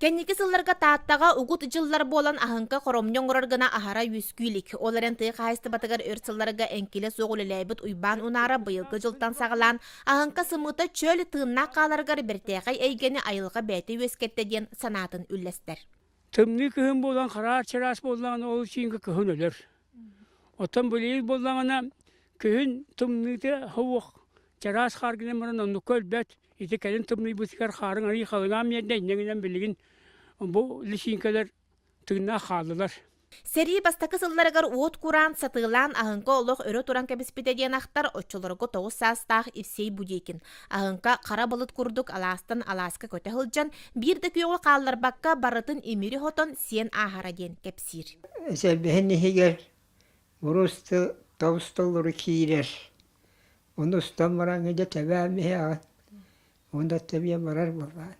Кэнники сылларга Тааттаҕа угут дьыллар буолан аһыҥка хоромньу оҥорор гына аһара үөскүү илик. Оларын тыахайысты батыгар өрсылларга эңкиле соҕулелэйбит уйбаан унаара Быйылгы дьылтан саҕалаан аһыҥка сымыыта чөл тыыннаах хааларыгар бэртээхэй эйгэни айылҕа бэйэтэ үөскэттэ диэн санаатын үллэстэллэр. Тымны кыһын болан хараар чарас болан ол чинка кыһын өлөр. Отан бөлейил болаңана кыһын тымныты хавук чарас харгыны мырын онну көлбөт ити кэлин тымны бутикар харың ари халыгам йедde иннегинен билигin бу лишинкалар тыыннаах хаалылар. Сери бастакы сылларыгар уескуураан сатыылаан аһыҥка олох өрө туран кэбиспите диэн ахтар оччолорго тоҕус саастаах ивсей будейкин. Аһыҥка кара балыт курдук алаастан алааска көтө хылдьан биирде күйөҕө хаалларбакка барытын имири хотон сиэн аһара диэн кэпсиир. Себеһиннихигер урусты тавстоллары киирер. Onu ustam varangıca tebemmeye ağat. Onda tebeye marar baban.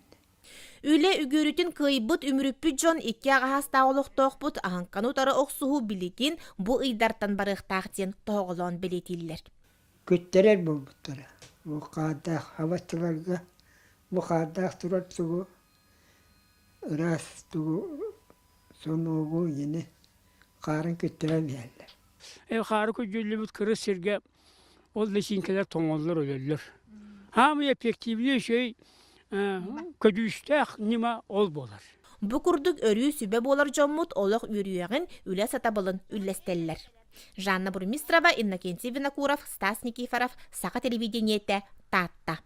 Үле үгөрүтүн кыйбыт үмүрүппү жон икки агаһастаа олохтоохпут аһыҥканы утары охсуһу билигин бу ыйдартан барыахтаах диэн тоҕолоон билетиллер. Kütterer bu buttara. Bu kağıdak havatılarga. Bu kağıdak turar tuğu. Ras tuğu. Sonuğu yine. Karın kütteremeyerler. Harı köjüllübüt kırı sirge ol lişinkeler toňollar ölürler. Hamı efektivli şey köjüstäh nima ol bolar. Bu kurduk örüü sübe bolar jommut olох үрüýägin üle satabılın үллэстэллэр. Жанна Бурмистрова, Иннокентий Винокуров, Стас Никифоров, Саха телевидениете, Таатта.